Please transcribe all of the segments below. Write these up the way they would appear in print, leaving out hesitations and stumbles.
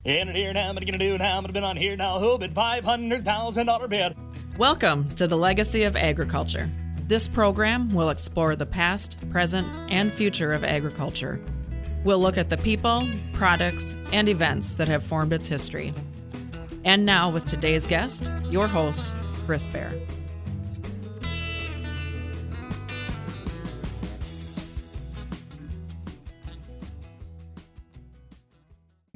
In it here now, I'm gonna do now, I'm gonna bid on here now, who bid $500,000 bid. Welcome to the Legacy of Agriculture. This program will explore the past, present, and future of agriculture. We'll look at the people, products, and events that have formed its history. And now, with today's guest, your host, Chris Bear.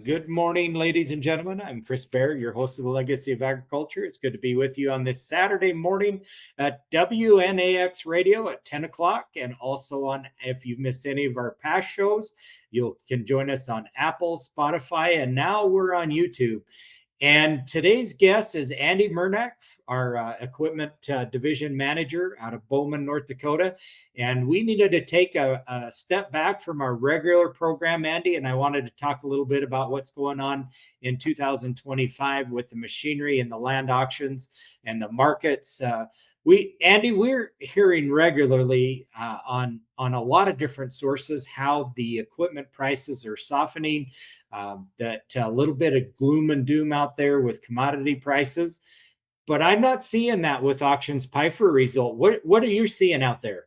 Good morning, ladies and gentlemen. I'm Chris Bear, your host of the Legacy of Agriculture. It's good to be with you on this Saturday morning at WNAX Radio at 10 o'clock. And also on, if you've missed any of our past shows, you can join us on Apple, Spotify, and now we're on YouTube. And today's guest is Andy Murnack, our equipment division manager out of Bowman, North Dakota. And we needed to take a step back from our regular program, Andy, and I wanted to talk a little bit about what's going on in 2025 with the machinery and the land auctions and the markets. Andy, we're hearing regularly on a lot of different sources how the equipment prices are softening. That a little bit of gloom and doom out there with commodity prices, but I'm not seeing that with auctions Piper result. What are you seeing out there?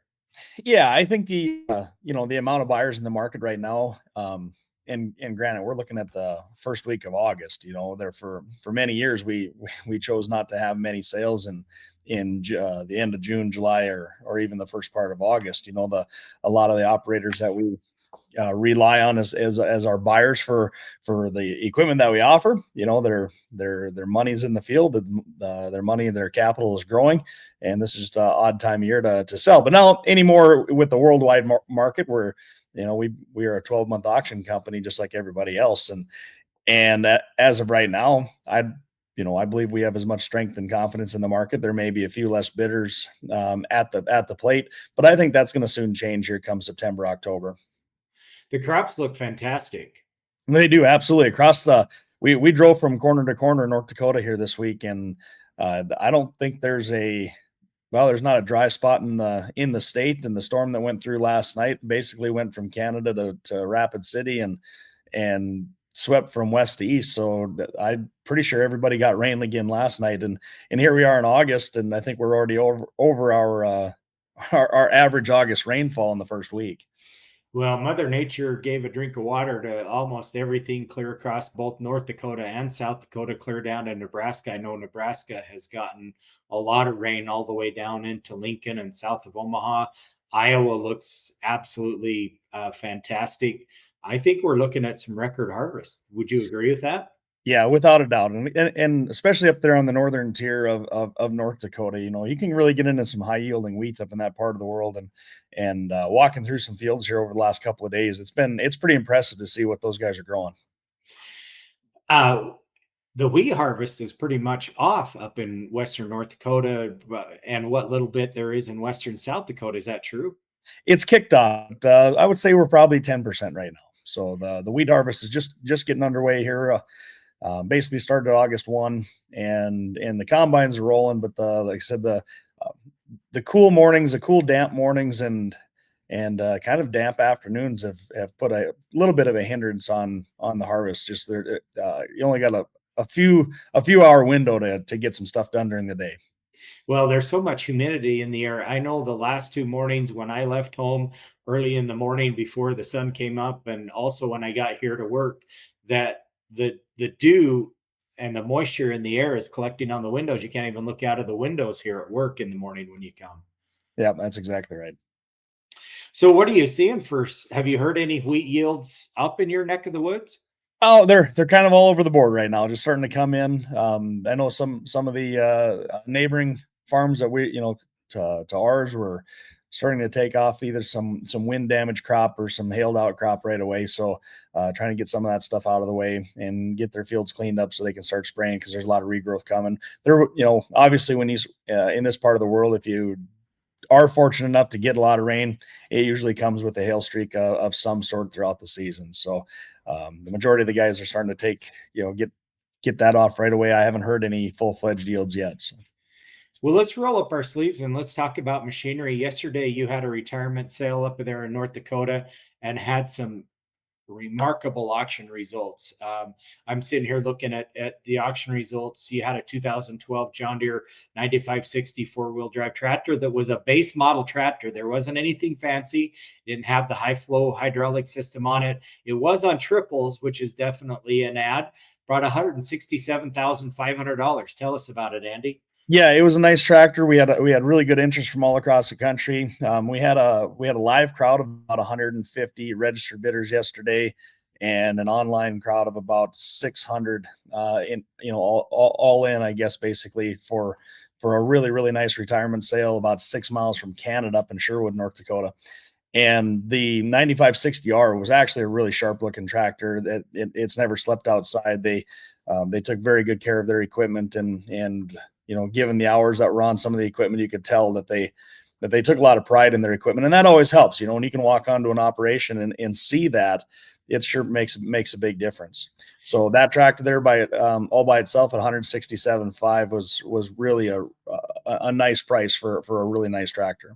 Yeah, I think the amount of buyers in the market right now, and granted, we're looking at the first week of August. There for many years we chose not to have many sales in the end of June, July, or even the first part of August. A lot of the operators that we rely on as our buyers for the equipment that we offer. Their money's in the field, their money, their capital is growing, and this is just an odd time of year to sell. But now anymore with the worldwide market, where we are a 12-month auction company just like everybody else, and as of right now, I believe we have as much strength and confidence in the market. There may be a few less bidders at the plate, but I think that's going to soon change here come September, October. The crops look fantastic. They do, absolutely. We drove from corner to corner in North Dakota here this week, and I don't think there's not a dry spot in the state. And the storm that went through last night basically went from Canada to Rapid City and swept from west to east. So I'm pretty sure everybody got rain again last night, and here we are in August, and I think we're already over our average August rainfall in the first week. Well, Mother Nature gave a drink of water to almost everything clear across both North Dakota and South Dakota, clear down to Nebraska. I know Nebraska has gotten a lot of rain all the way down into Lincoln and south of Omaha. Iowa looks absolutely fantastic. I think we're looking at some record harvest. Would you agree with that? Yeah, without a doubt. And especially up there on the northern tier of North Dakota, you can really get into some high yielding wheat up in that part of the world. And walking through some fields here over the last couple of days, it's pretty impressive to see what those guys are growing. The wheat harvest is pretty much off up in western North Dakota, and what little bit there is in western South Dakota. Is that true? It's kicked off. I would say we're probably 10% right now. So the wheat harvest is just getting underway here. Basically started August 1, and the combines are rolling, but like I said, the cool mornings, the cool damp mornings and kind of damp afternoons have put a little bit of a hindrance on the harvest. Just there, you only got a few hour window to get some stuff done during the day. Well, there's so much humidity in the air. I know the last two mornings when I left home early in the morning before the sun came up, and also when I got here to work, that the dew and the moisture in the air is collecting on the windows. You can't even look out of the windows here at work in the morning when you come. Yeah, that's exactly right. So what are you seeing first? Have you heard any wheat yields up in your neck of the woods? Oh, they're kind of all over the board right now, just starting to come in. I know some of the neighboring farms that we, to ours were starting to take off either some wind damage crop or some hailed out crop right away. So trying to get some of that stuff out of the way and get their fields cleaned up so they can start spraying, because there's a lot of regrowth coming. Obviously when these in this part of the world, if you are fortunate enough to get a lot of rain, it usually comes with a hail streak of some sort throughout the season. So the majority of the guys are starting to take, get that off right away. I haven't heard any full-fledged yields yet. So. Well, let's roll up our sleeves and let's talk about machinery. Yesterday, you had a retirement sale up there in North Dakota and had some remarkable auction results. I'm sitting here looking at the auction results. You had a 2012 John Deere 9560 four-wheel drive tractor that was a base model tractor. There wasn't anything fancy. Didn't have the high flow hydraulic system on it. It was on triples, which is definitely an ad. Brought $167,500. Tell us about it, Andy. Yeah, it was a nice tractor. We had really good interest from all across the country. We had a live crowd of about 150 registered bidders yesterday, and an online crowd of about 600. All in, I guess, basically for a really, really nice retirement sale about 6 miles from Canada, up in Sherwood, North Dakota. And the 9560R was actually a really sharp looking tractor that it's never slept outside. They took very good care of their equipment, and given the hours that were on some of the equipment, you could tell that they took a lot of pride in their equipment. And that always helps, when you can walk onto an operation and see that, it sure makes a big difference. So that tractor there all by itself at $167,500 was really a nice price for a really nice tractor.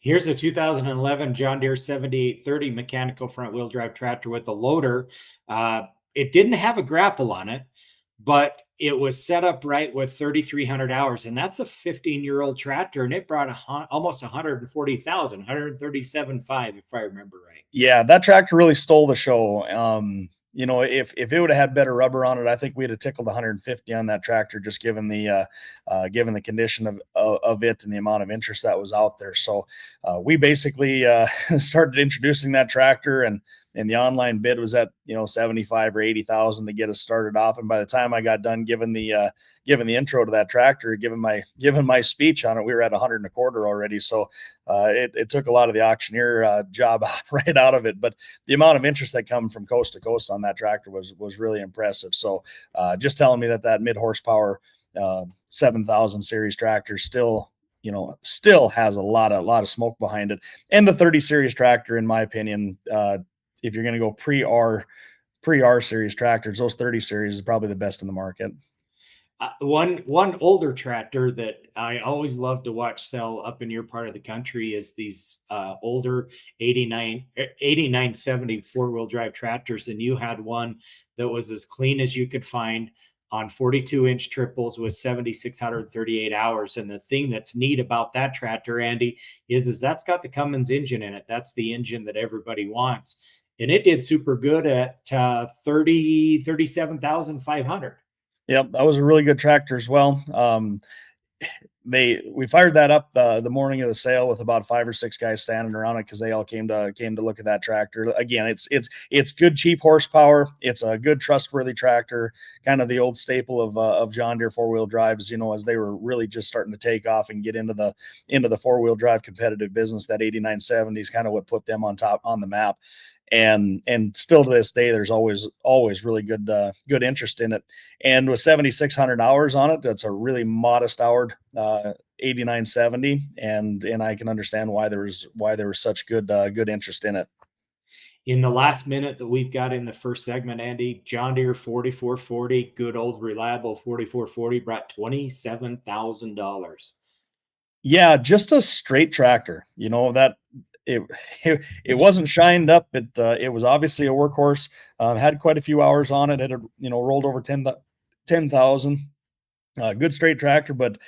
Here's a 2011 John Deere 7830 mechanical front wheel drive tractor with a loader. It didn't have a grapple on it, but it was set up right with 3,300 hours, and that's a 15-year-old tractor, and it brought almost 140,000, 137,500, if I remember right. Yeah, that tractor really stole the show. If it would have had better rubber on it, I think we'd have tickled 150 on that tractor, just given the condition of it and the amount of interest that was out there. So we basically started introducing that tractor, and the online bid was at 75 or 80,000 to get us started off. And by the time I got done giving the intro to that tractor, given my speech on it, we were at 125 already. So it took a lot of the auctioneer job right out of it. But the amount of interest that come from coast to coast on that tractor was really impressive. So just telling me that mid horsepower 7,000 series tractor still has a lot of smoke behind it. And the 30 series tractor, in my opinion, if you're going to go pre-R series tractors, those 30 series is probably the best in the market. One older tractor that I always love to watch sell up in your part of the country is these older 8970 four-wheel drive tractors. And you had one that was as clean as you could find on 42-inch triples with 7,638 hours. And the thing that's neat about that tractor, Andy, is that's got the Cummins engine in it. That's the engine that everybody wants. And it did super good at 37,500. Yep, that was a really good tractor as well. We fired that up the morning of the sale with about 5 or 6 guys standing around it because they all came to look at that tractor. Again, it's good cheap horsepower. It's a good trustworthy tractor, kind of the old staple of John Deere four-wheel drives. As they were really just starting to take off and get into the four-wheel drive competitive business. That 8970 is kind of what put them on the map. And still to this day, there's always really good interest in it. And with 7,600 hours on it, that's a really modest houred 8970, and I can understand why there was such good interest in it. In the last minute that we've got in the first segment, Andy, John Deere 4440, good old reliable 4440, brought $27,000. Yeah, just a straight tractor. That. It wasn't shined up. It was obviously a workhorse. Had quite a few hours on it. It had rolled over 10,000. Good straight tractor, but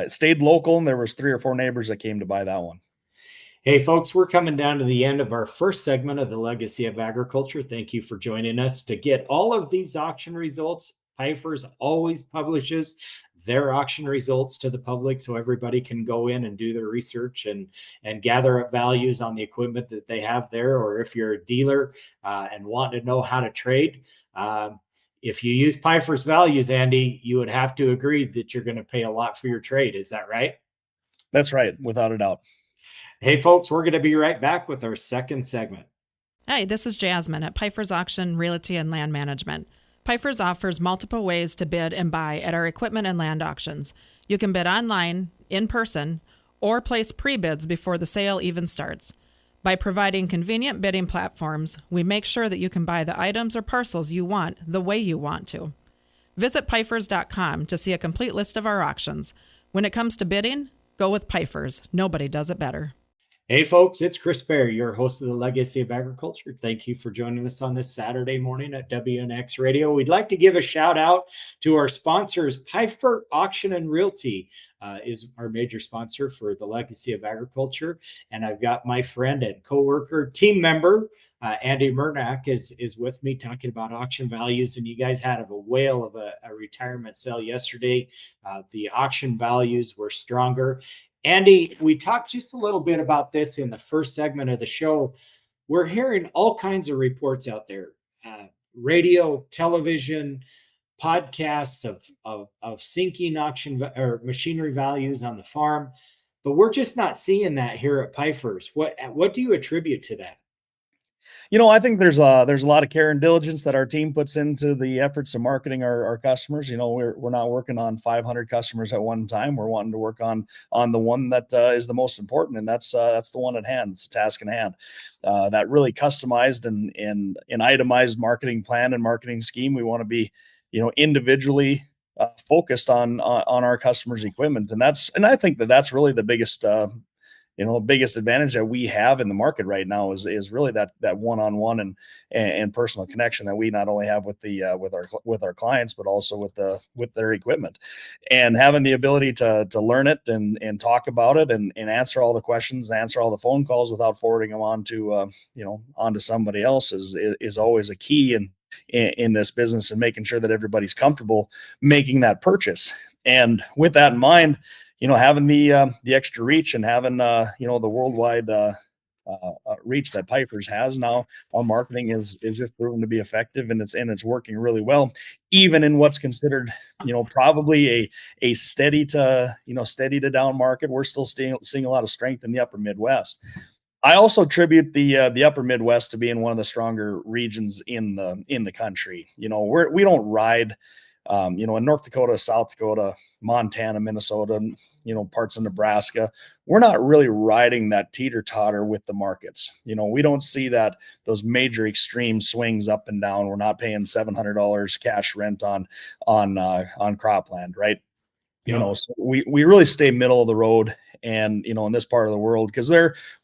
stayed local. And there was 3 or 4 neighbors that came to buy that one. Hey folks, we're coming down to the end of our first segment of the Legacy of Agriculture. Thank you for joining us. To get all of these auction results, Pfeiffer's always publishes their auction results to the public so everybody can go in and do their research and gather up values on the equipment that they have there. Or if you're a dealer and want to know how to trade, if you use Pfeiffer's values, Andy, you would have to agree that you're going to pay a lot for your trade. Is that right? That's right, without a doubt. Hey folks, we're going to be right back with our second segment. Hi, this is Jasmine at Pfeiffer's Auction, Realty, and Land Management. Pfeiffer's offers multiple ways to bid and buy at our equipment and land auctions. You can bid online, in person, or place pre-bids before the sale even starts. By providing convenient bidding platforms, we make sure that you can buy the items or parcels you want the way you want to. Visit Pfeiffer's.com to see a complete list of our auctions. When it comes to bidding, go with Pfeiffer's. Nobody does it better. Hey folks, it's Chris Bear, your host of the Legacy of Agriculture. Thank you for joining us on this Saturday morning at WNX Radio. We'd like to give a shout out to our sponsors. Pifer Auction and Realty is our major sponsor for the Legacy of Agriculture. And I've got my friend and coworker, team member, Andy Murnack is with me talking about auction values. And you guys had a whale of a retirement sale yesterday. The auction values were stronger. Andy, we talked just a little bit about this in the first segment of the show. We're hearing all kinds of reports out there, radio, television, podcasts of sinking auction or machinery values on the farm, but we're just not seeing that here at Pifers. What do you attribute to that? I think there's a lot of care and diligence that our team puts into the efforts of marketing our customers. We're not working on 500 customers at one time. We're wanting to work on the one that is the most important, and that's the one at hand. It's the task in hand. That really customized and itemized marketing plan and marketing scheme. We want to be, individually focused on our customers' equipment, and I think that's really the biggest biggest advantage that we have in the market right now is really that one-on-one and personal connection that we not only have with the with our clients, but also with their equipment, and having the ability to learn it and talk about it and answer all the questions, answer all the phone calls without forwarding them on to onto somebody else is always a key in this business, and making sure that everybody's comfortable making that purchase. And with that in mind, having the extra reach and having the worldwide reach that Pifers has now on marketing is just proven to be effective, and it's working really well, even in what's considered probably a steady to down market. We're still seeing a lot of strength in the upper Midwest. I also attribute the upper Midwest to being one of the stronger regions in the country. We don't ride in North Dakota, South Dakota, Montana, Minnesota, parts of Nebraska. We're not really riding that teeter-totter with the markets. We don't see those major extreme swings up and down. We're not paying $700 cash rent on cropland, right? So we really stay middle of the road, and in this part of the world, because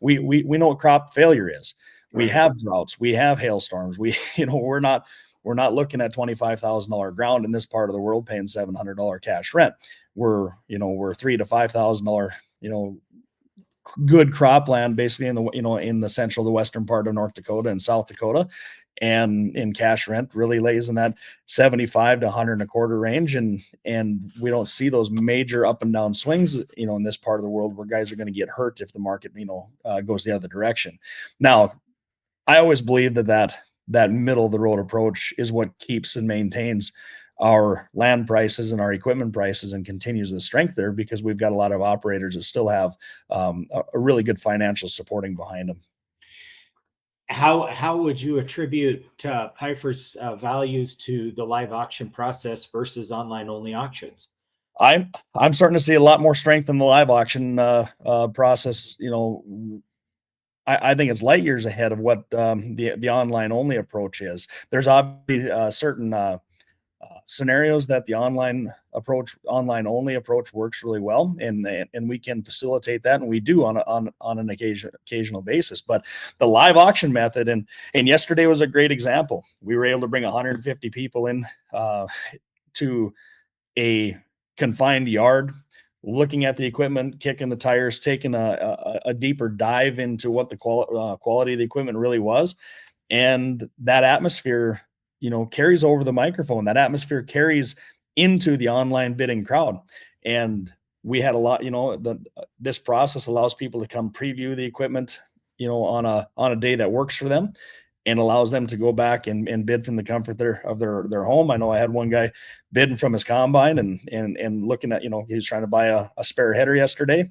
we know what crop failure is. We have droughts, we have hailstorms. We're not looking at $25,000 ground in this part of the world paying $700 cash rent. We're $3,000 to $5,000 good cropland basically in the central to western part of North Dakota and South Dakota, and in cash rent really lays in that 75 to 100 and a quarter range, and we don't see those major up and down swings in this part of the world where guys are going to get hurt if the market goes the other direction. Now, I always believe that middle of the road approach is what keeps and maintains our land prices and our equipment prices and continues the strength there, because we've got a lot of operators that still have a really good financial supporting behind them. How would you attribute Pifer's values to the live auction process versus online only auctions? I'm starting to see a lot more strength in the live auction process. I think it's light years ahead of what the online only approach is. There's obviously certain scenarios that the online only approach works really well, and we can facilitate that, and we do on an occasional basis. But the live auction method, and yesterday was a great example. We were able to bring 150 people in to a confined yard, looking at the equipment, kicking the tires, taking a deeper dive into what the quality of the equipment really was. And that atmosphere, carries over the microphone. That atmosphere carries into the online bidding crowd. And we had a lot, this process allows people to come preview the equipment, on a day that works for them, and allows them to go back and bid from the comfort of their home. I know I had one guy bidding from his combine and looking at, he was trying to buy a spare header yesterday.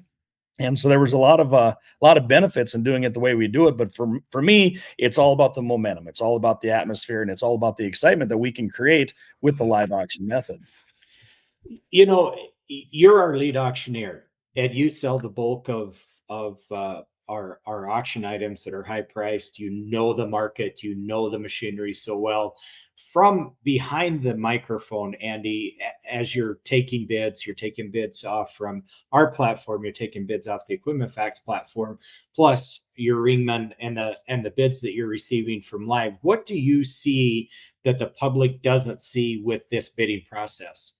And so there was a lot of benefits in doing it the way we do it. But for me, it's all about the momentum. It's all about the atmosphere, and it's all about the excitement that we can create with the live auction method. You're our lead auctioneer, and you sell the bulk of our auction items that are high priced. The market, the machinery so well. From behind the microphone, Andy, as you're taking bids off from our platform, you're taking bids off the Equipment Facts platform, plus your Ringman and the bids that you're receiving from live. What do you see that the public doesn't see with this bidding process?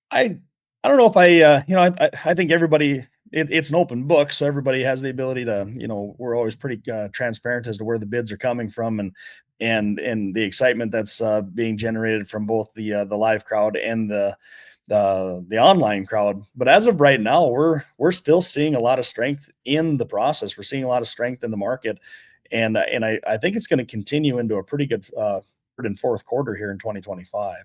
I don't know if I think everybody, it's an open book, so everybody has the ability to, we're always pretty transparent as to where the bids are coming from, and the excitement that's being generated from both the live crowd and the online crowd. But as of right now, we're still seeing a lot of strength in the process. We're seeing a lot of strength in the market, and I think it's going to continue into a pretty good third and fourth quarter here in 2025.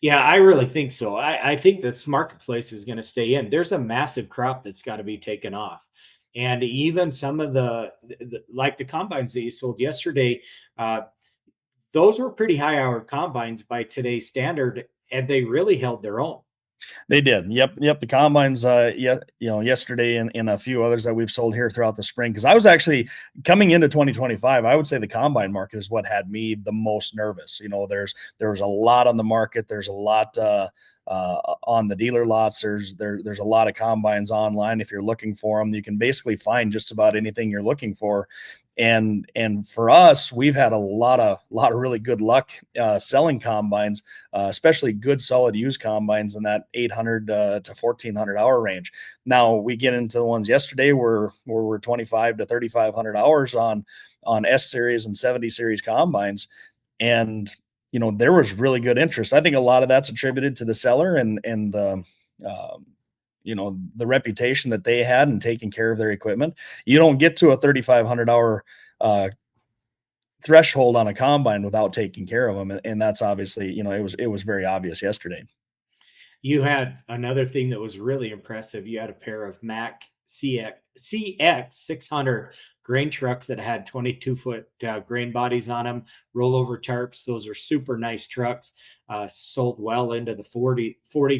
Yeah, I really think so. I think this marketplace is going to stay in. There's a massive crop that's got to be taken off. And even some of like the combines that you sold yesterday, those were pretty high hour combines by today's standard, and they really held their own. They did. Yep. The combines, yesterday and a few others that we've sold here throughout the spring. Because I was actually coming into 2025, I would say the combine market is what had me the most nervous. There was a lot on the market. There's a lot on the dealer lots. There's a lot of combines online. If you're looking for them, you can basically find just about anything you're looking for. And for us, we've had a lot of really good luck selling combines, especially good solid used combines in that 800 to 1400 hour range. Now we get into the ones yesterday where we're 25 to 3500 hours on S series and 70 series combines, and there was really good interest. I think a lot of that's attributed to the seller and the the reputation that they had in taking care of their equipment. You don't get to a 3,500 hour threshold on a combine without taking care of them. And that's obviously, it was very obvious yesterday. You had another thing that was really impressive. You had a pair of Mack CX 600 grain trucks that had 22-foot grain bodies on them, rollover tarps. Those are super nice trucks. Sold well into the 40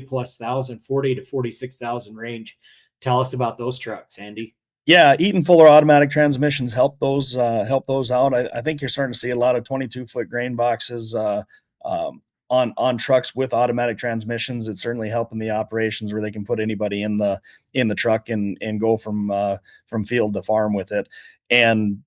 plus thousand, 40 to 46,000 range. Tell us about those trucks, Andy. Yeah, Eaton Fuller automatic transmissions help those out. I think you're starting to see a lot of 22-foot grain boxes on trucks with automatic transmissions. It's certainly helping the operations where they can put anybody in the truck and go from field to farm with it. And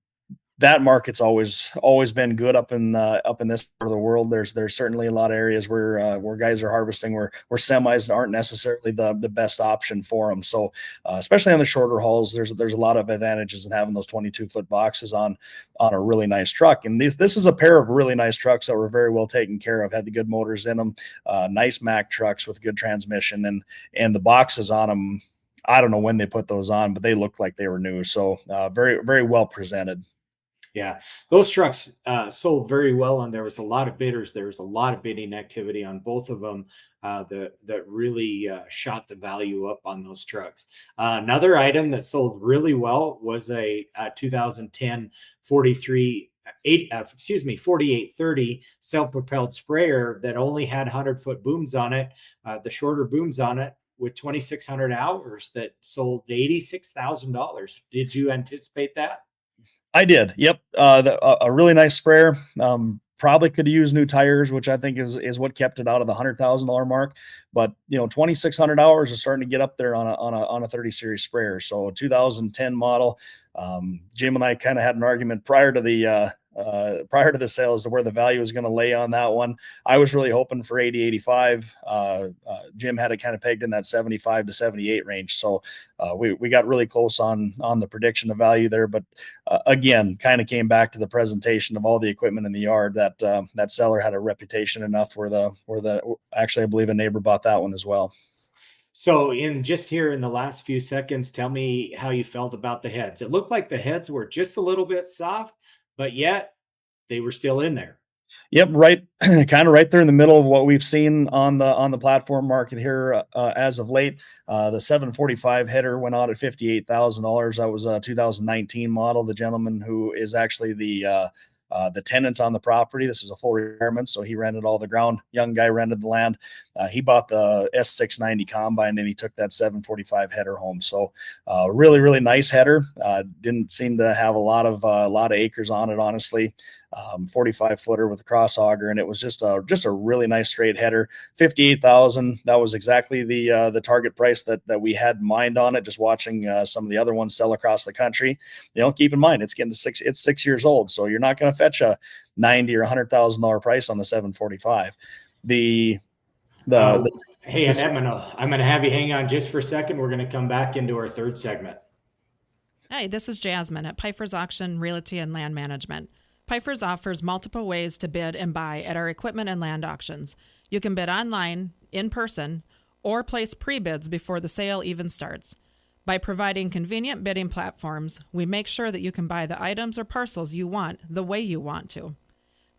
that market's always been good up in this part of the world. There's certainly a lot of areas where guys are harvesting where semis aren't necessarily the best option for them. So especially on the shorter hauls, there's a lot of advantages in having those 22-foot boxes on a really nice truck. And this is a pair of really nice trucks that were very well taken care of. Had the good motors in them, nice Mack trucks with good transmission, and the boxes on them. I don't know when they put those on, but they looked like they were new. So very, very well presented. Yeah, those trucks sold very well, and there was a lot of bidders. There was a lot of bidding activity on both of them that really shot the value up on those trucks. Another item that sold really well was a 2010 4830 self-propelled sprayer that only had 100-foot booms on it, the shorter booms on it, with 2,600 hours, that sold $86,000. Did you anticipate that? I did. Yep. A really nice sprayer. Probably could use new tires, which I think is what kept it out of the $100,000 mark. But 2,600 hours is starting to get up there on a 30 series sprayer. So 2010 model. Jim and I kind of had an argument prior to the sale as to where the value is going to lay on that one. I was really hoping for 80, 85. Jim had it kind of pegged in that 75 to 78 range. So we got really close on the prediction of value there. But again, kind of came back to the presentation of all the equipment in the yard that seller had a reputation enough where actually I believe a neighbor bought that one as well. So in the last few seconds, tell me how you felt about the heads. It looked like the heads were just a little bit soft, but yet they were still in there. Yep, right, kind of right there in the middle of what we've seen on the platform market here as of late. The 745 header went out at $58,000. That was a 2019 model. The gentleman who is actually the tenant on the property. This is a full retirement, so he rented all the ground. Young guy rented the land. He bought the S690 combine, and he took that 745 header home. So really, really nice header. Didn't seem to have a lot of acres on it, honestly. 45 footer with a cross auger, and it was just a really nice straight header. 58,000. That was exactly the target price that we had in mind on it. Just watching some of the other ones sell across the country, keep in mind it's getting to it's 6 years old, so you're not going to fetch a $90,000 or $100,000 price on the 745. Hey, and I'm gonna have you hang on just for a second. We're gonna come back into our third segment. Hi, this is Jasmine at Pfeiffer's Auction Realty and Land Management. Pfeiffer's offers multiple ways to bid and buy at our equipment and land auctions. You can bid online, in person, or place pre-bids before the sale even starts. By providing convenient bidding platforms, we make sure that you can buy the items or parcels you want the way you want to.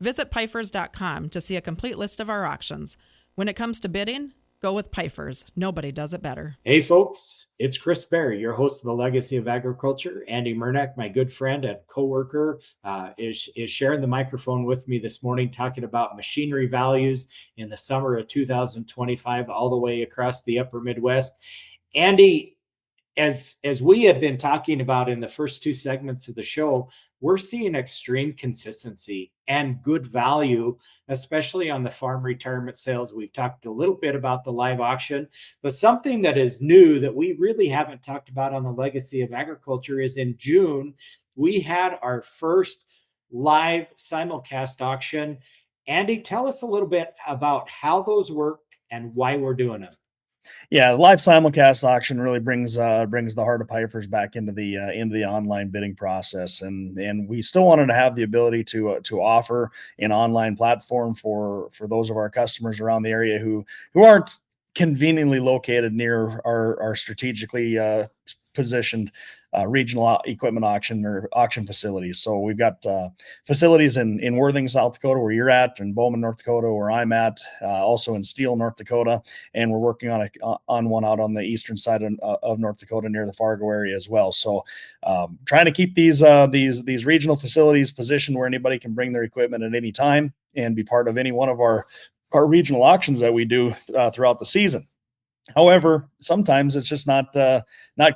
Visit Pfeiffer's.com to see a complete list of our auctions. When it comes to bidding, go with Pfeiffer's. Nobody does it better. Hey, folks, it's Chris Berry, your host of the Legacy of Agriculture. Andy Murnack, my good friend and co-worker, is sharing the microphone with me this morning, talking about machinery values in the summer of 2025, all the way across the upper Midwest. Andy, as we have been talking about in the first two segments of the show, we're seeing extreme consistency and good value, especially on the farm retirement sales. We've talked a little bit about the live auction, but something that is new that we really haven't talked about on the Legacy of Agriculture is in June, we had our first live simulcast auction. Andy, tell us a little bit about how those work and why we're doing them. Yeah, the live simulcast auction really brings the heart of Pfeiffer's back into the online bidding process, and we still wanted to have the ability to offer an online platform for those of our customers around the area who aren't conveniently located near our strategically positioned regional equipment auction or auction facilities. So we've got facilities in Worthing, South Dakota, where you're at, and Bowman, North Dakota, where I'm at, also in Steele, North Dakota, and we're working on one out on the eastern side of North Dakota near the Fargo area as well. So trying to keep these regional facilities positioned where anybody can bring their equipment at any time and be part of any one of our regional auctions that we do throughout the season. However, sometimes it's just not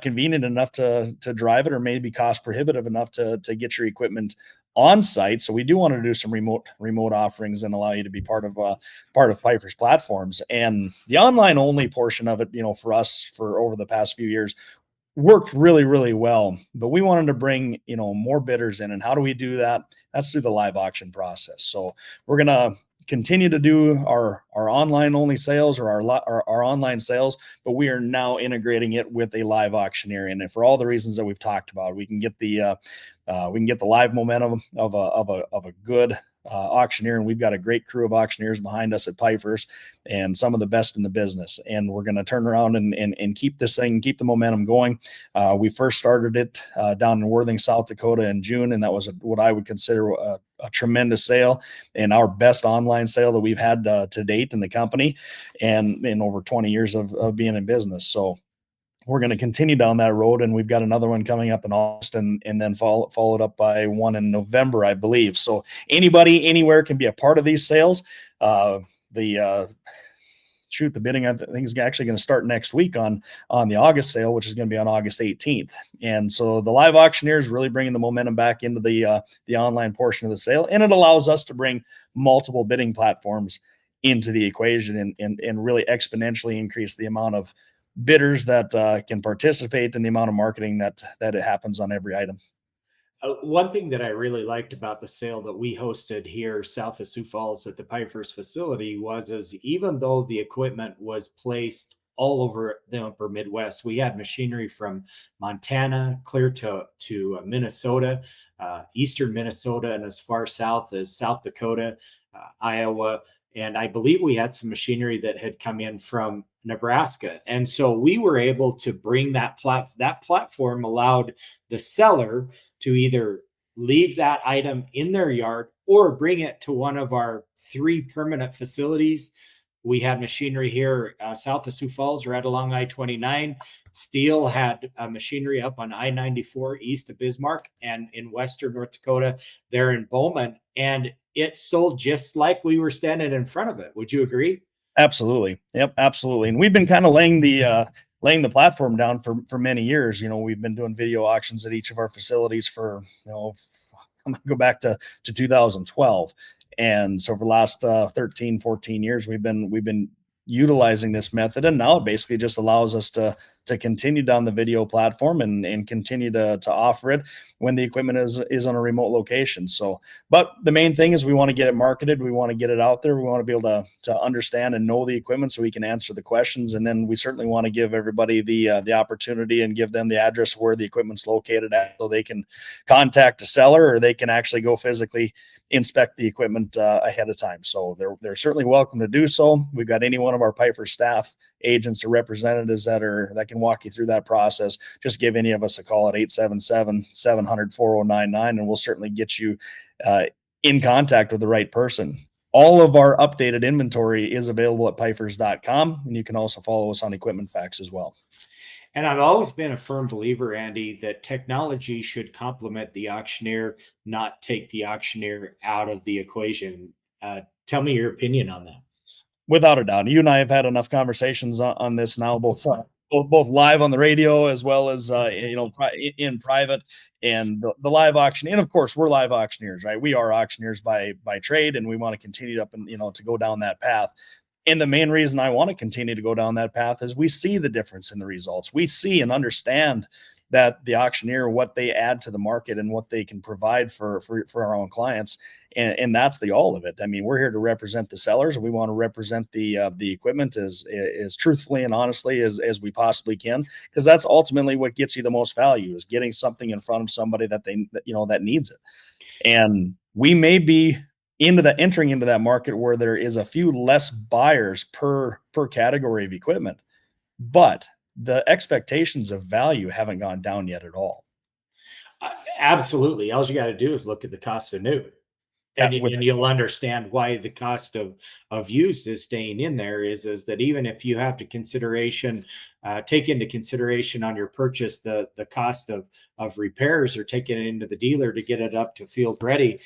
convenient enough to drive it, or maybe cost prohibitive enough to get your equipment on site. So we do want to do some remote offerings and allow you to be part of Pfeiffer's platforms. And the online only portion of it, for us, for over the past few years, worked really, really well. But we wanted to bring more bidders in. And how do we do that? That's through the live auction process. So we're gonna continue to do our online only sales, or our online sales, but we are now integrating it with a live auctioneer. And for all the reasons that we've talked about, we can get the live momentum of a good auctioneer, and we've got a great crew of auctioneers behind us at Pfeiffer's, and some of the best in the business. And we're going to turn around and keep the momentum going. We first started it down in Worthing, South Dakota in June, and that was what I would consider a tremendous sale, and our best online sale that we've had to date in the company, and in over 20 years of being in business. So we're going to continue down that road, and we've got another one coming up in August, and then followed up by one in November, I believe. So anybody anywhere can be a part of these sales. The bidding, I think, is actually going to start next week on the August sale, which is going to be on August 18th. And so the live auctioneer is really bringing the momentum back into the online portion of the sale, and it allows us to bring multiple bidding platforms into the equation and really exponentially increase the amount of bidders that can participate in the amount of marketing that it happens on every item. One thing that I really liked about the sale that we hosted here south of Sioux Falls at the Pfeiffer's facility was even though the equipment was placed all over the upper Midwest, we had machinery from Montana clear to Minnesota, eastern Minnesota, and as far south as South Dakota, Iowa. And I believe we had some machinery that had come in from Nebraska. And so we were able to bring that platform allowed the seller to either leave that item in their yard or bring it to one of our 3 permanent facilities. We had machinery here south of Sioux Falls, right along I-29. Steele had machinery up on I-94 east of Bismarck, and in western North Dakota, there in Bowman. And it sold just like we were standing in front of it. Would you agree? Absolutely. Yep, absolutely. And we've been kind of laying the platform down for many years. We've been doing video auctions at each of our facilities for, go back to 2012. And so for the last 13, 14 years, we've been utilizing this method, and now it basically just allows us to continue down the video platform and continue to offer it when the equipment is on a remote location. So, but the main thing is we want to get it marketed, we want to get it out there, we want to be able to understand and know the equipment so we can answer the questions, and then we certainly want to give everybody the opportunity and give them the address where the equipment's located at, so they can contact a seller or they can actually go physically inspect the equipment ahead of time. So they're certainly welcome to do so. We've got any one of our Piper staff, agents, or representatives that can walk you through that process. Just give any of us a call at 877-700-4099, and we'll certainly get you in contact with the right person. All of our updated inventory is available at pifers.com, and you can also follow us on Equipment Facts as well. And I've always been a firm believer, Andy, that technology should complement the auctioneer, not take the auctioneer out of the equation. Tell me your opinion on that. Without a doubt, you and I have had enough conversations on this now, both live on the radio as well as in private, and the live auction. And of course, we're live auctioneers, right? We are auctioneers by trade, and we want to continue up and to go down that path. And the main reason I want to continue to go down that path is we see the difference in the results. We see and understand that the auctioneer, what they add to the market and what they can provide for our own clients. And that's the all of it. I mean, we're here to represent the sellers. We want to represent the equipment as truthfully and honestly as we possibly can, because that's ultimately what gets you the most value, is getting something in front of somebody that that needs it. And we may be entering into that market where there is a few less buyers per category of equipment, but the expectations of value haven't gone down yet at all. Absolutely. All you got to do is look at the cost of new, and you'll understand why the cost of used is staying in there. Is that even if you have to take into consideration on your purchase the cost of repairs, or taking it into the dealer to get it up to field ready,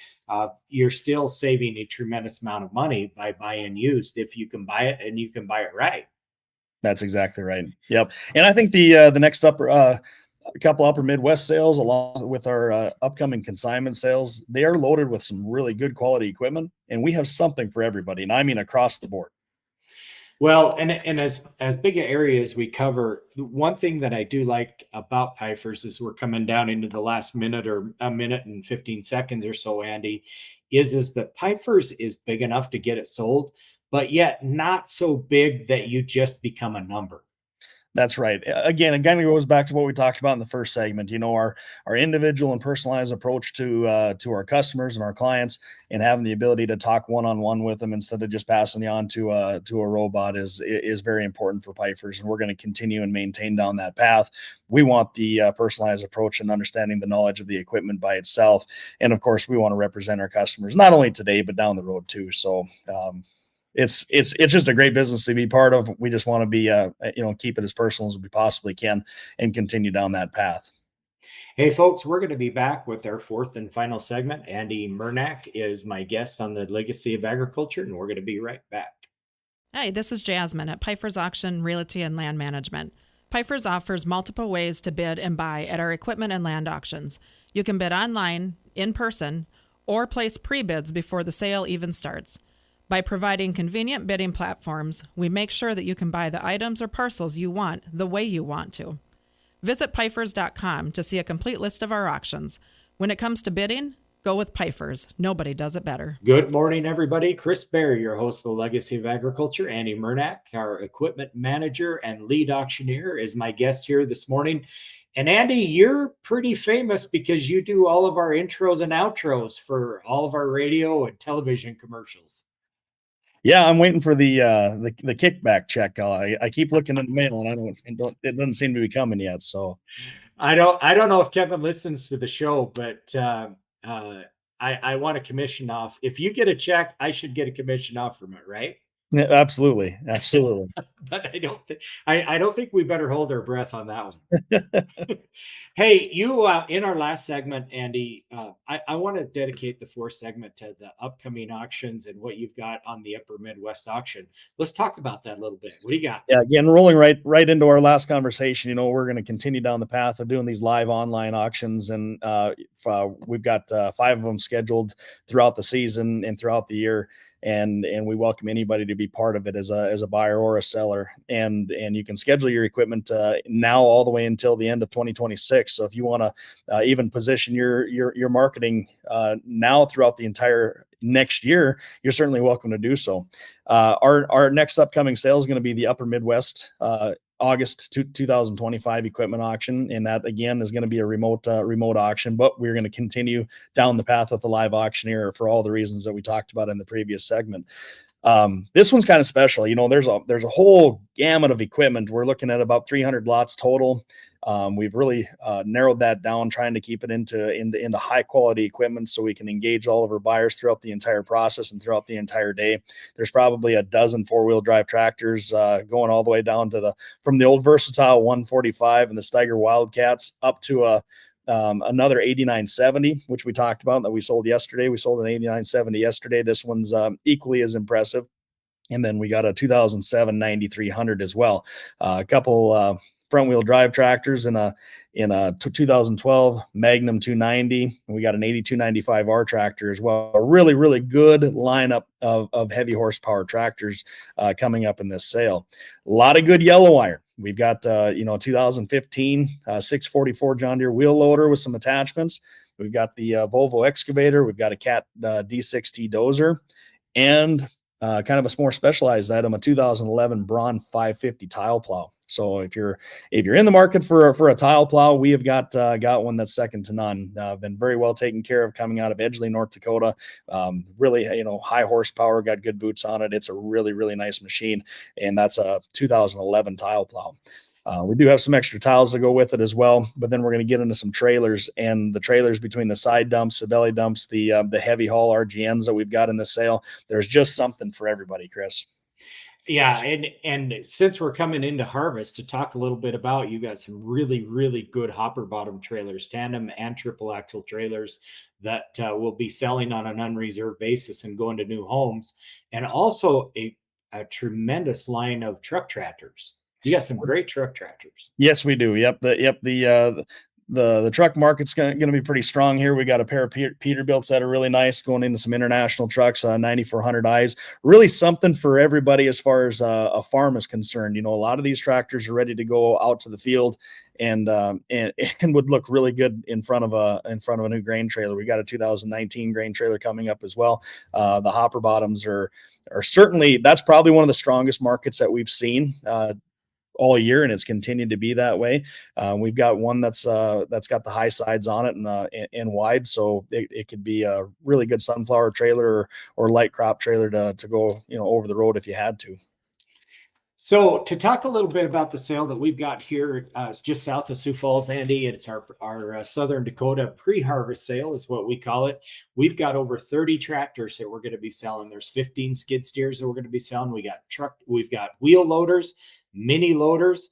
you're still saving a tremendous amount of money by buying used if you can buy it, and you can buy it right. That's exactly right. Yep. And I think the next couple upper Midwest sales, along with our upcoming consignment sales, they are loaded with some really good quality equipment, and we have something for everybody. And I mean across the board. Well, and as big an area as we cover, one thing that I do like about Pifers is we're coming down into the last minute, or a minute and 15 seconds or so, Andy, is that Pifers is big enough to get it sold, but yet not so big that you just become a number. That's right. Again, it goes back to what we talked about in the first segment. Our individual and personalized approach to our customers and our clients, and having the ability to talk one-on-one with them instead of just passing you on to a robot is very important for Pifers, and we're going to continue and maintain down that path. We want the personalized approach and understanding the knowledge of the equipment by itself, and of course, we want to represent our customers not only today but down the road too. So. It's just a great business to be part of. We just want to be, keep it as personal as we possibly can and continue down that path. Hey, folks, we're going to be back with our fourth and final segment. Andy Murnack is my guest on the Legacy of Agriculture, and we're going to be right back. Hi, this is Jasmine at Pifers Auction, Realty, and Land Management. Pifers offers multiple ways to bid and buy at our equipment and land auctions. You can bid online, in person, or place pre-bids before the sale even starts. By providing convenient bidding platforms, we make sure that you can buy the items or parcels you want the way you want to. Visit pifers.com to see a complete list of our auctions. When it comes to bidding, go with Pifers. Nobody does it better. Good morning, everybody. Chris Berry, your host of the Legacy of Agriculture. Andy Murnack, our equipment manager and lead auctioneer, is my guest here this morning. And Andy, you're pretty famous because you do all of our intros and outros for all of our radio and television commercials. Yeah, I'm waiting for the kickback check. I keep looking in the mail, and it doesn't seem to be coming yet. So I don't know if Kevin listens to the show, but I want a commission off. If you get a check, I should get a commission off from it, right? Yeah, absolutely. Absolutely. But I don't think we better hold our breath on that one. Hey, you in our last segment, Andy, I want to dedicate the fourth segment to the upcoming auctions and what you've got on the Upper Midwest auction. Let's talk about that a little bit. What do you got? Yeah, again, rolling right into our last conversation, we're going to continue down the path of doing these live online auctions, and we've got 5 of them scheduled throughout the season and throughout the year, and we welcome anybody to be part of it as a buyer or a seller, and you can schedule your equipment now all the way until the end of 2026. So if you want to even position your marketing now throughout the entire next year, you're certainly welcome to do so. Our next upcoming sale is going to be the Upper Midwest August 2025 equipment auction, and that again is going to be a remote auction. But we're going to continue down the path with the live auctioneer for all the reasons that we talked about in the previous segment. This one's kind of special. There's a whole gamut of equipment. We're looking at about 300 lots total. We've really narrowed that down, trying to keep it into high quality equipment so we can engage all of our buyers throughout the entire process and throughout the entire day. There's probably a dozen 4-wheel drive tractors going all the way down to from the old Versatile 145 and the Steiger Wildcats up to another 8970, which we talked about that we sold yesterday. We sold an 8970 yesterday. This one's equally as impressive. And then we got a 2007 9300 as well. A couple front wheel drive tractors in a 2012 Magnum 290. We got an 8295R tractor as well. A really, really good lineup of heavy horsepower tractors coming up in this sale. A lot of good yellow iron. We've got 2015 644 John Deere wheel loader with some attachments. We've got the Volvo excavator. We've got a Cat D6T dozer, and kind of a more specialized item, a 2011 Braun 550 tile plow. So if you're in the market for a tile plow, we have got one that's second to none. Been very well taken care of, coming out of Edgeley, North Dakota. Really, high horsepower, got good boots on it. It's a really, really nice machine, and that's a 2011 tile plow. We do have some extra tiles to go with it as well, but then we're going to get into some trailers, and the trailers between the side dumps, the belly dumps, the heavy haul RGNs that we've got in the sale. There's just something for everybody, Chris. Yeah, and since we're coming into harvest, to talk a little bit about, you got some really, really good hopper bottom trailers, tandem and triple axle trailers that will be selling on an unreserved basis and going to new homes, and also a tremendous line of truck tractors. You got some great truck tractors. Yes, we do. Yep. The truck market's going to be pretty strong here. We got a pair of Peterbilts that are really nice, going into some international trucks, 9400 I's. Really something for everybody as far as a farm is concerned. A lot of these tractors are ready to go out to the field and would look really good in front of a new grain trailer. We got a 2019 grain trailer coming up as well. The hopper bottoms are certainly, that's probably one of the strongest markets that we've seen all year, and it's continued to be that way. We've got one that's got the high sides on it and wide, so it could be a really good sunflower trailer or light crop trailer to go over the road if you had to. So to talk a little bit about the sale that we've got here, it's just south of Sioux Falls, Andy. It's our Southern Dakota pre-harvest sale is what we call it. We've got over 30 tractors that we're going to be selling. There's 15 skid steers that we're going to be selling. We've got wheel loaders, mini loaders,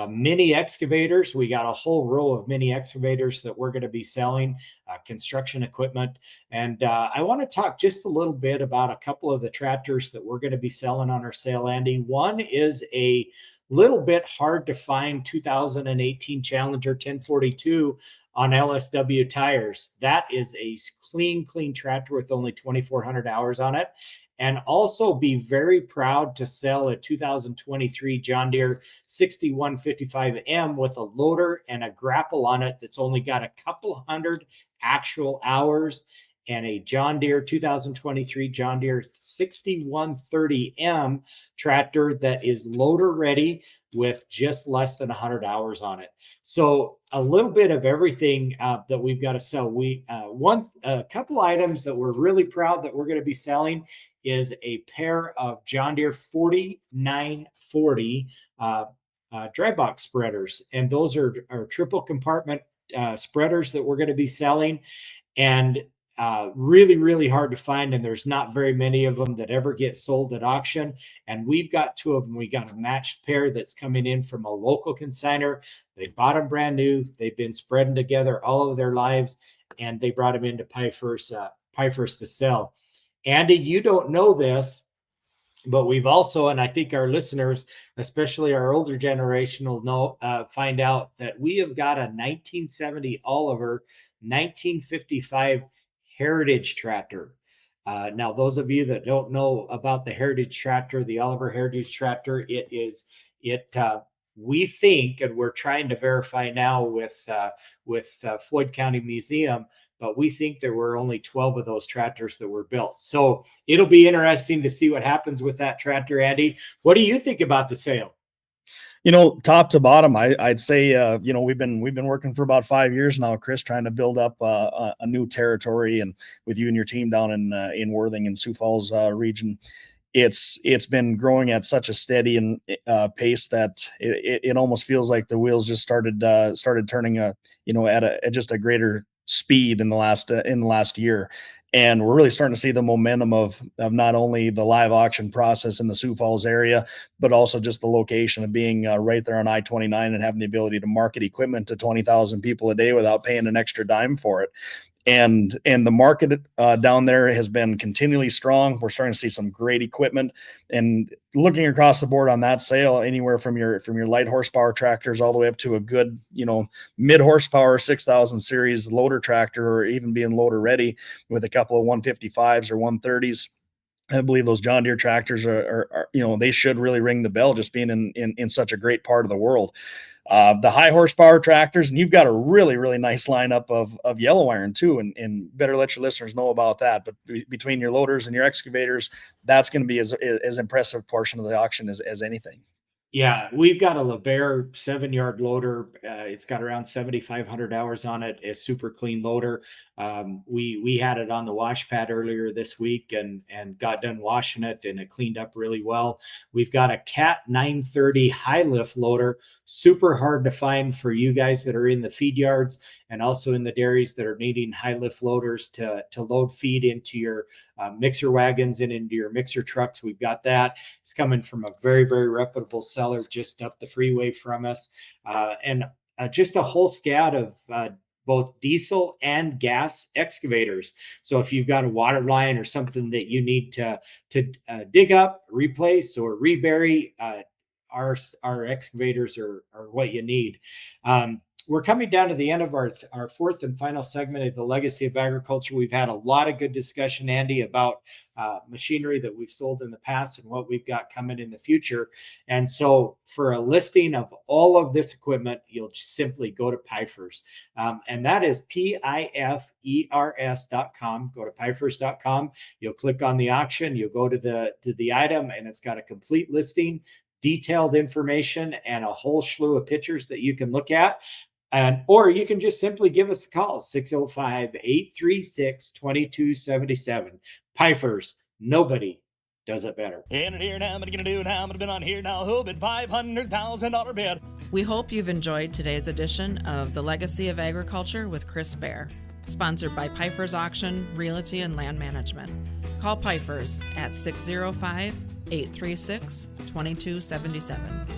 mini excavators. We got a whole row of mini excavators that we're going to be selling, construction equipment. And I want to talk just a little bit about a couple of the tractors that we're going to be selling on our sale, Andy. One is a little bit hard to find 2018 Challenger 1042 on LSW tires. That is a clean tractor with only 2,400 hours on it. And also be very proud to sell a 2023 John Deere 6155M with a loader and a grapple on it that's only got a couple hundred actual hours, and a John Deere 2023 John Deere 6130M tractor that is loader ready with just less than 100 hours on it. So a little bit of everything that we've got to sell. A couple items that we're really proud that we're going to be selling is a pair of John Deere 4940 dry box spreaders. And those are triple compartment spreaders that we're going to be selling. And really, really hard to find, and there's not very many of them that ever get sold at auction. And we've got 2 of them. We got a matched pair that's coming in from a local consignor. They bought them brand new. They've been spreading together all of their lives, and they brought them into Pifers to sell. Andy, you don't know this, but we've also, and I think our listeners, especially our older generation, will know, find out that we have got a 1970 Oliver 1955 Heritage tractor. Now, those of you that don't know about the Heritage tractor, the Oliver Heritage tractor, we think, and we're trying to verify now with Floyd County Museum, but we think there were only 12 of those tractors that were built. So it'll be interesting to see what happens with that tractor, Andy. What do you think about the sale? Top to bottom, I'd say, we've been working for about 5 years now, Chris, trying to build up a new territory, and with you and your team down in Worthing and Sioux Falls region, it's been growing at such a steady and pace that it almost feels like the wheels just started turning at just a greater speed in the last year. And we're really starting to see the momentum of not only the live auction process in the Sioux Falls area, but also just the location of being right there on I-29 and having the ability to market equipment to 20,000 people a day without paying an extra dime for it. And the market down there has been continually strong. We're starting to see some great equipment, and looking across the board on that sale, anywhere from your light horsepower tractors all the way up to a good, mid horsepower 6,000 series loader tractor, or even being loader ready with a couple of 155s or 130s. I believe those John Deere tractors are they should really ring the bell, just being in such a great part of the world. The high horsepower tractors, and you've got a really, really nice lineup of yellow iron too, and better let your listeners know about that. But between your loaders and your excavators, that's going to be as impressive portion of the auction as anything. Yeah, we've got a LeBaire 7-yard loader. It's got around 7,500 hours on it. A super clean loader. We had it on the wash pad earlier this week and got done washing it, and it cleaned up really well. We've got a Cat 930 high lift loader, super hard to find for you guys that are in the feed yards and also in the dairies that are needing high lift loaders to load feed into your mixer wagons and into your mixer trucks. We've got that. It's coming from a very, very reputable seller just up the freeway from us, and just a whole scat of both diesel and gas excavators. So if you've got a water line or something that you need to dig up, replace, or rebury, our excavators are what you need. We're coming down to the end of our fourth and final segment of the Legacy of Agriculture. We've had a lot of good discussion, Andy, about machinery that we've sold in the past and what we've got coming in the future. And so for a listing of all of this equipment, you'll just simply go to Pifers. And that is PIFERS.com. Go to Pifers.com. You'll click on the auction. You'll go to the item, and it's got a complete listing, detailed information, and a whole slew of pictures that you can look at. Or you can just simply give us a call, 605-836-2277. Pifers, nobody does it better. In it here now, I'm going to do now, I'm going to been on here now, who bid $500,000 bid. We hope you've enjoyed today's edition of The Legacy of Agriculture with Chris Baer, sponsored by Pifers Auction, Realty, and Land Management. Call Pifers at 605-836-2277.